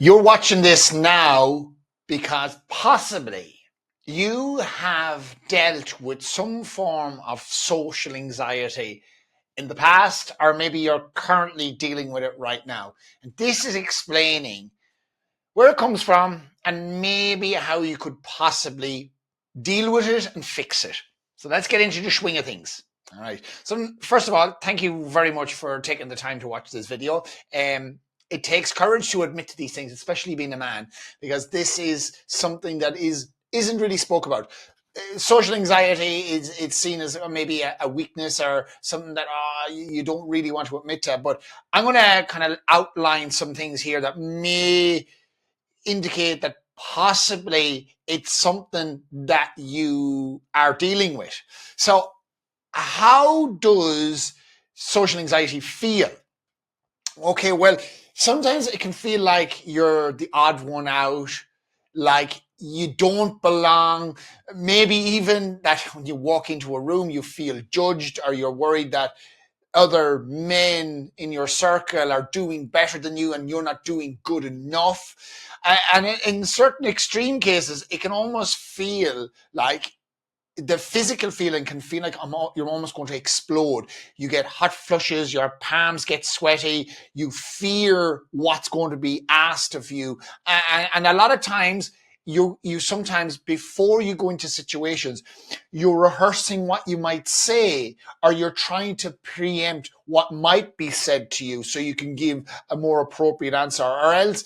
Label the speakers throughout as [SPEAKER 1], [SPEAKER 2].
[SPEAKER 1] You're watching this now because possibly you have dealt with some form of social anxiety in the past, or maybe you're currently dealing with it right now. And this is explaining where it comes from and maybe how you could possibly deal with it and fix it. So let's get into the swing of things. All right. So first of all, thank you very much for taking the time to watch this video. It takes courage to admit to these things, especially being a man, because this is something that isn't really spoke about. Social anxiety is it's seen as maybe a weakness or something that you don't really want to admit to. But I'm going to kind of outline some things here that may indicate that possibly it's something that you are dealing with. So, how does social anxiety feel? Okay, well, sometimes it can feel like you're the odd one out, like you don't belong. Maybe even that when you walk into a room, you feel judged, or you're worried that other men in your circle are doing better than you and you're not doing good enough. And in certain extreme cases, it can almost feel like the physical feeling can feel like you're almost going to explode. You get hot flushes, your palms get sweaty, you fear what's going to be asked of you. And a lot of times, you sometimes, before you go into situations, you're rehearsing what you might say, or you're trying to preempt what might be said to you so you can give a more appropriate answer. Or else,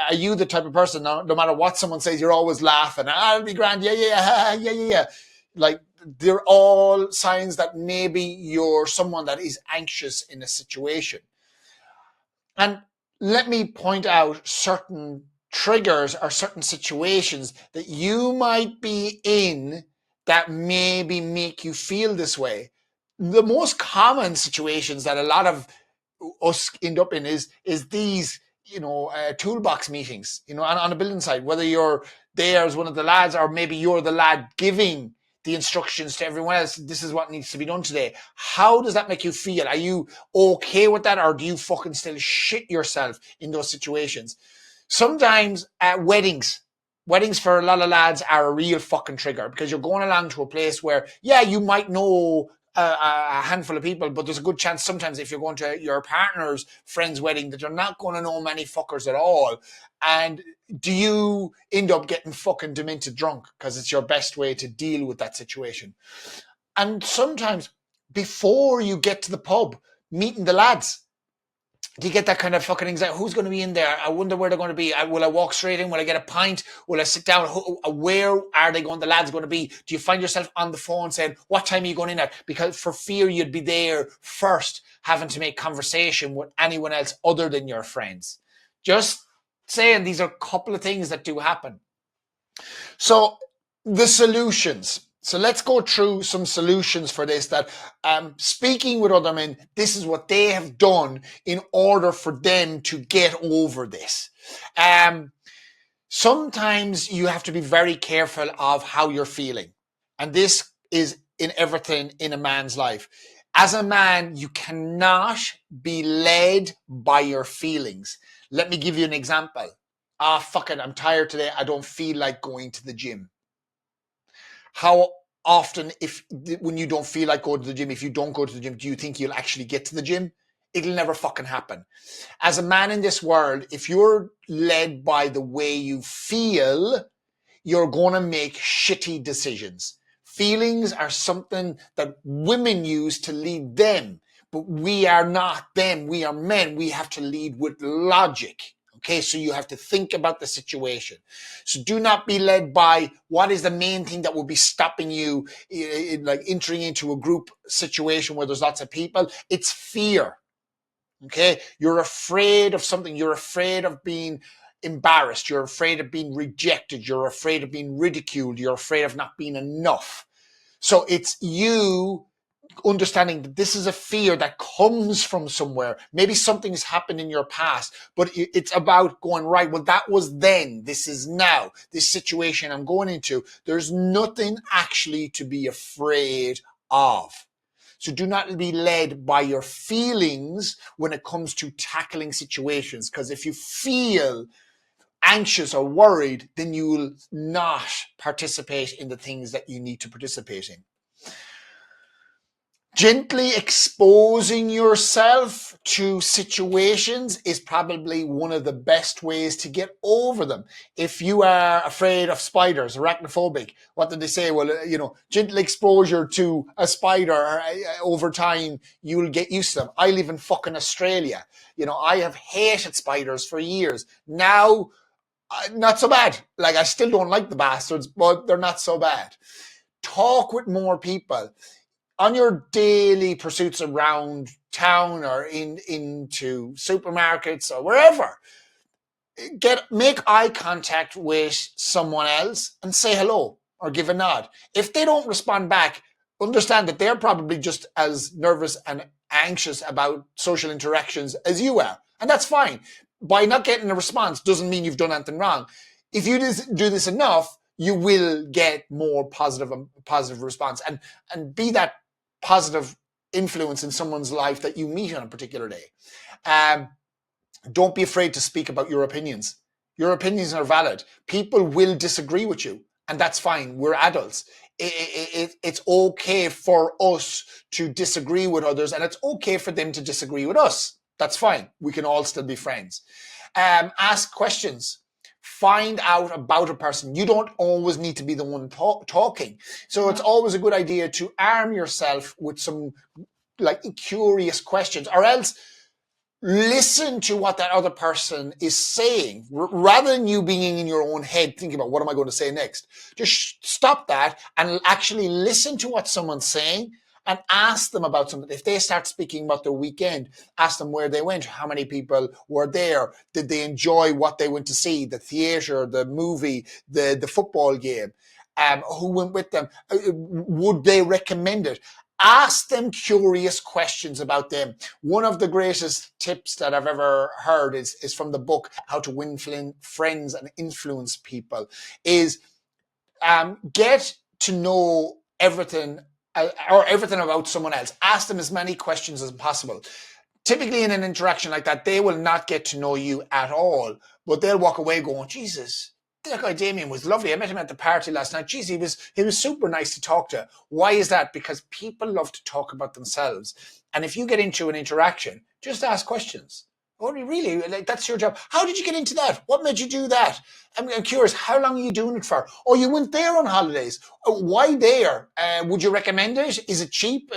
[SPEAKER 1] are you the type of person, no matter what someone says, you're always laughing, it'll be grand, yeah. Like, they're all signs that maybe you're someone that is anxious in a situation. And let me point out certain triggers or certain situations that you might be in that maybe make you feel this way. The most common situations that a lot of us end up in is these, toolbox meetings, on a building site, whether you're there as one of the lads, or maybe you're the lad giving the instructions to everyone else. This is what needs to be done today. How does that make you feel? Are you okay with that, or do you fucking still shit yourself in those situations? Sometimes at weddings for a lot of lads are a real fucking trigger, because you're going along to a place where, yeah, you might know a handful of people, but there's a good chance sometimes, if you're going to your partner's friend's wedding, that you're not going to know many fuckers at all. And do you end up getting fucking demented drunk because it's your best way to deal with that situation? And sometimes, before you get to the pub, meeting the lads, do you get that kind of fucking anxiety? Who's going to be in there? I wonder where they're going to be. Will I walk straight in? Will I get a pint? Will I sit down? Where are they going? The lads going to be? Do you find yourself on the phone saying, what time are you going in at? Because for fear you'd be there first, having to make conversation with anyone else other than your friends. Just saying, these are a couple of things that do happen. So the solutions. So let's go through some solutions for this, that speaking with other men, this is what they have done in order for them to get over this. Sometimes you have to be very careful of how you're feeling. And this is in everything in a man's life. As a man, you cannot be led by your feelings. Let me give you an example. Fuck it, I'm tired today. I don't feel like going to the gym. How often, when you don't feel like going to the gym, if you don't go to the gym, do you think you'll actually get to the gym? It'll never fucking happen. As a man in this world, if you're led by the way you feel, you're going to make shitty decisions. Feelings are something that women use to lead them, but we are not them. We are men. We have to lead with logic. Okay, so you have to think about the situation. So do not be led by what is the main thing that will be stopping you in like entering into a group situation where there's lots of people. It's fear. Okay, you're afraid of something. You're afraid of being embarrassed. You're afraid of being rejected. You're afraid of being ridiculed. You're afraid of not being enough. So it's you understanding that this is a fear that comes from somewhere. Maybe something's happened in your past, but it's about going, right, well, that was then. This is now. This situation I'm going into. There's nothing actually to be afraid of. So do not be led by your feelings when it comes to tackling situations. Because if you feel anxious or worried, then you will not participate in the things that you need to participate in. Gently exposing yourself to situations is probably one of the best ways to get over them. If you are afraid of spiders, arachnophobic, what did they say? Well, gentle exposure to a spider over time, you'll get used to them. I live in fucking Australia. I have hated spiders for years. Now, not so bad. Like, I still don't like the bastards, but they're not so bad. Talk with more people. On your daily pursuits around town or into supermarkets or wherever, make eye contact with someone else and say hello or give a nod. If they don't respond back, understand that they're probably just as nervous and anxious about social interactions as you are. And that's fine. By not getting a response doesn't mean you've done anything wrong. If you do this enough, you will get more positive response and be that positive influence in someone's life that you meet on a particular day. Don't be afraid to speak about your opinions. Your opinions are valid. People will disagree with you, and that's fine. We're adults. It's okay for us to disagree with others, and it's okay for them to disagree with us. That's fine. We can all still be friends. Ask questions. Find out about a person. You don't always need to be the one talking. So it's always a good idea to arm yourself with some curious questions, or else listen to what that other person is saying rather than you being in your own head thinking about what am I going to say next. Just stop that and actually listen to what someone's saying and ask them about something. If they start speaking about their weekend, ask them where they went, how many people were there, did they enjoy what they went to see, the theater, the movie, the football game, who went with them, would they recommend it? Ask them curious questions about them. One of the greatest tips that I've ever heard is from the book How to Win Friends and Influence People, is get to know everything or everything about someone else. Ask them as many questions as possible. Typically in an interaction like that, they will not get to know you at all, but they'll walk away going, Jesus, that guy Damien was lovely. I met him at the party last night. Geez, he was super nice to talk to. Why is that? Because people love to talk about themselves. And if you get into an interaction, just ask questions. Oh, really? Like, that's your job. How did you get into that? What made you do that? I'm curious, how long are you doing it for? Oh, you went there on holidays. Oh, why there? Would you recommend it? Is it cheap?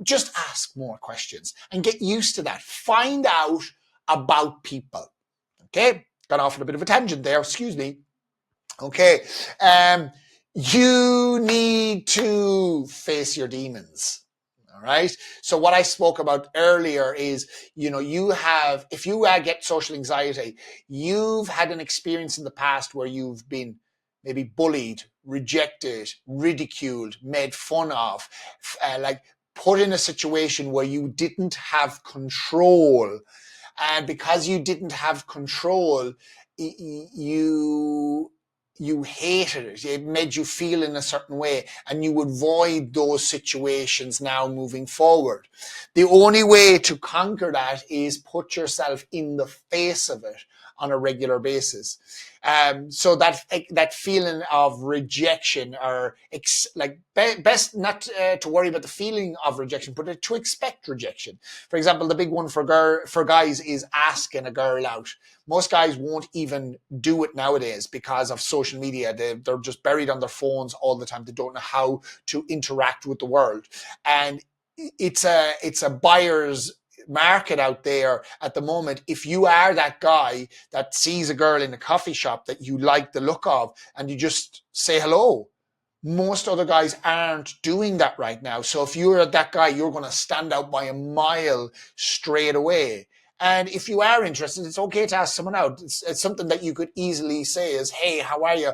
[SPEAKER 1] Just ask more questions and get used to that. Find out about people. Okay? Got off on a bit of a tangent there, excuse me. Okay. You need to face your demons. All right. So what I spoke about earlier is, if you get social anxiety, you've had an experience in the past where you've been maybe bullied, rejected, ridiculed, made fun of, put in a situation where you didn't have control. And because you didn't have control, you hated it. It made you feel in a certain way, and you would avoid those situations now moving forward. The only way to conquer that is put yourself in the face of it on a regular basis. So that feeling of rejection, or best not to worry about the feeling of rejection, but to expect rejection. For example, the big one for guys is asking a girl out. Most guys won't even do it nowadays because of social media. They're just buried on their phones all the time. They don't know how to interact with the world. And it's a buyer's market out there at the moment. If you are that guy that sees a girl in a coffee shop that you like the look of and you just say hello, most other guys aren't doing that right now. So if you're that guy, you're going to stand out by a mile straight away. And if you are interested, it's okay to ask someone out. It's something that you could easily say is, hey, how are you?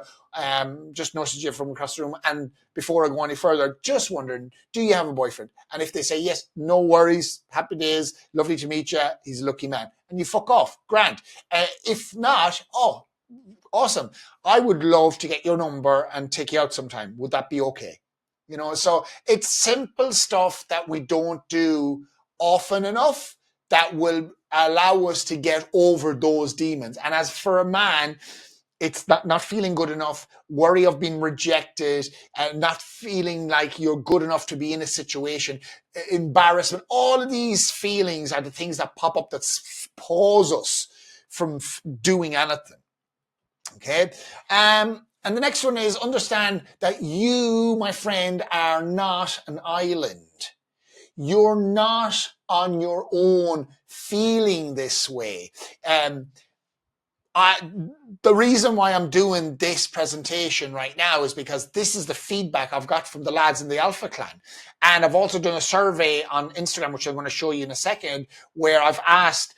[SPEAKER 1] Just noticed you from across the room. And before I go any further, just wondering, do you have a boyfriend? And if they say yes, no worries, happy days, lovely to meet you, he's a lucky man. And you fuck off, grand. If not, oh, awesome. I would love to get your number and take you out sometime. Would that be okay? So it's simple stuff that we don't do often enough that will allow us to get over those demons. And as for a man, it's not feeling good enough, worry of being rejected, not feeling like you're good enough to be in a situation, embarrassment. All of these feelings are the things that pop up that pause us from doing anything. Okay. And the next one is understand that you, my friend, are not an island. You're not on your own feeling this way. The reason why I'm doing this presentation right now is because this is the feedback I've got from the lads in the Alpha Clan. And I've also done a survey on Instagram, which I'm going to show you in a second, where I've asked,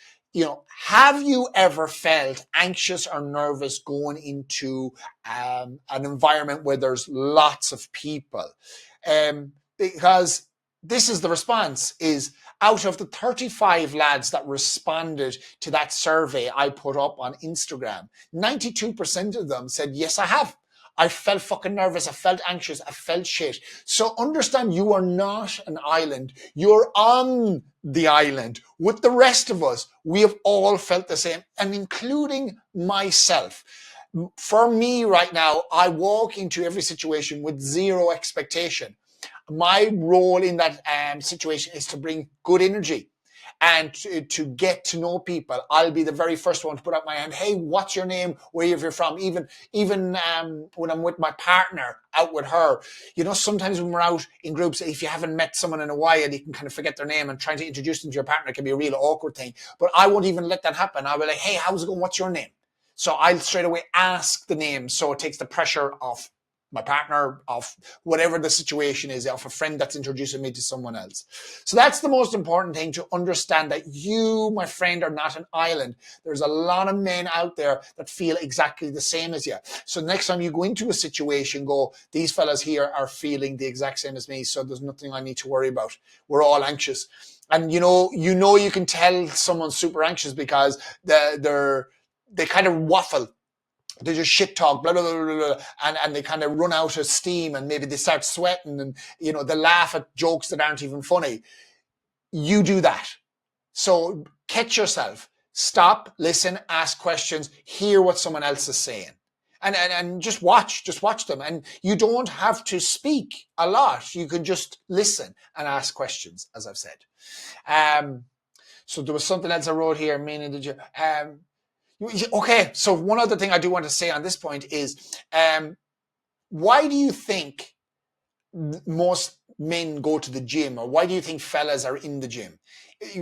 [SPEAKER 1] have you ever felt anxious or nervous going into an environment where there's lots of people? Because this is the response is, out of the 35 lads that responded to that survey I put up on Instagram, 92% of them said, yes, I have. I felt fucking nervous. I felt anxious. I felt shit. So understand, you are not an island. You're on the island with the rest of us. We have all felt the same, and including myself. For me right now, I walk into every situation with zero expectation. My role in that situation is to bring good energy and to get to know people. I'll be the very first one to put up my hand. Hey, what's your name? Where you're from? Even when I'm with my partner, out with her, sometimes when we're out in groups, if you haven't met someone in a while, you can kind of forget their name, and trying to introduce them to your partner can be a real awkward thing. But I won't even let that happen. I'll be like, hey, how's it going? What's your name? So I'll straight away ask the name, so it takes the pressure off my partner, of whatever the situation is, of a friend that's introducing me to someone else. So that's the most important thing, to understand that you, my friend, are not an island. There's a lot of men out there that feel exactly the same as you. So next time you go into a situation, go, these fellas here are feeling the exact same as me, so there's nothing I need to worry about. We're all anxious. And you can tell someone's super anxious because they kind of waffle. They just shit talk, blah, blah, blah, blah, blah, and they kind of run out of steam, and maybe they start sweating, and, they laugh at jokes that aren't even funny. You do that. So catch yourself. Stop, listen, ask questions, hear what someone else is saying. And just watch them. And you don't have to speak a lot. You can just listen and ask questions, as I've said. So there was something else I wrote here, meaning that you... Okay, so one other thing I do want to say on this point is, why do you think most men go to the gym, or why do you think fellas are in the gym?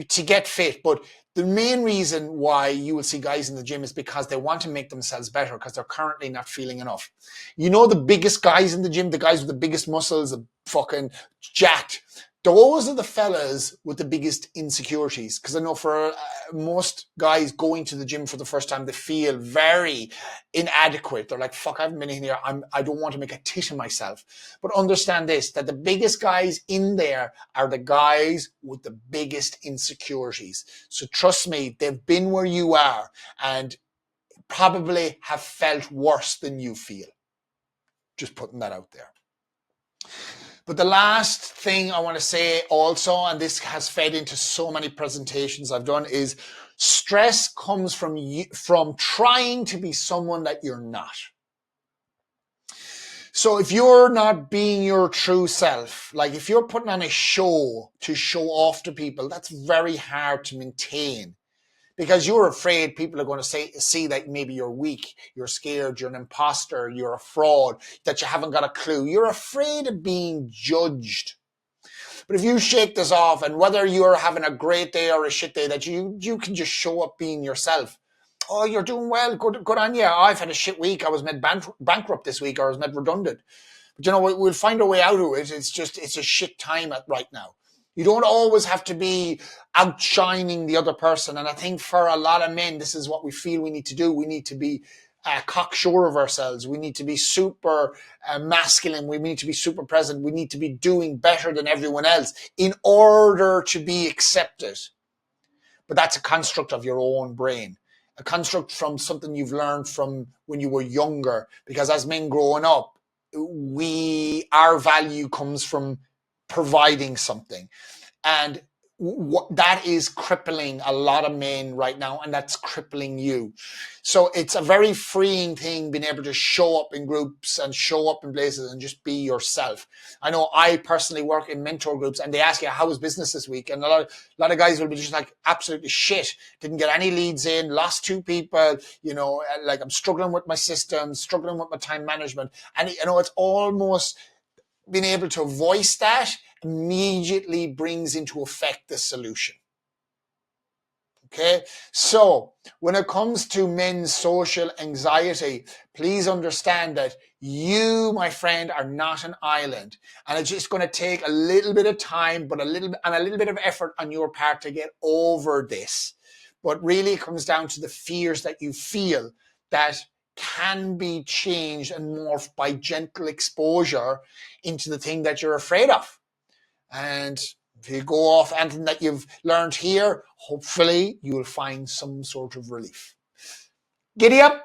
[SPEAKER 1] To get fit. But the main reason why you will see guys in the gym is because they want to make themselves better, because they're currently not feeling enough. The biggest guys in the gym, the guys with the biggest muscles, the fucking jacked, those are the fellas with the biggest insecurities. Because I know for most guys going to the gym for the first time, they feel very inadequate. They're like, fuck, I haven't been in here. I don't want to make a tit of myself. But understand this, that the biggest guys in there are the guys with the biggest insecurities. So trust me, they've been where you are and probably have felt worse than you feel. Just putting that out there. But the last thing I want to say also, and this has fed into so many presentations I've done, is stress comes from trying to be someone that you're not. So if you're not being your true self, like if you're putting on a show to show off to people, that's very hard to maintain. Because you're afraid people are going to see that maybe you're weak, you're scared, you're an imposter, you're a fraud, that you haven't got a clue. You're afraid of being judged. But if you shake this off, and whether you're having a great day or a shit day, that you can just show up being yourself. Oh, you're doing well. Good on you. I've had a shit week. I was made bankrupt this week, or I was made redundant. But we'll find a way out of it. It's a shit time right now. You don't always have to be outshining the other person. And I think for a lot of men, this is what we feel we need to do. We need to be cocksure of ourselves. We need to be super masculine. We need to be super present. We need to be doing better than everyone else in order to be accepted. But that's a construct of your own brain, a construct from something you've learned from when you were younger. Because as men growing up, our value comes from providing something. And that is crippling a lot of men right now, and that's crippling you. So it's a very freeing thing being able to show up in groups and show up in places and just be yourself. I know I personally work in mentor groups, and they ask you, how was business this week? And a lot of guys will be just like, absolutely shit, didn't get any leads in, lost 2 people, like I'm struggling with my systems, struggling with my time management. And it's almost being able to voice that immediately brings into effect the solution. Okay, so when it comes to men's social anxiety, please understand that you, my friend, are not an island, and it's just going to take a little bit of time, but a little bit of effort on your part to get over this. But really, it comes down to the fears that you feel that can be changed and morphed by gentle exposure into the thing that you're afraid of. And if you go off anything that you've learned here, hopefully you will find some sort of relief. Giddy up!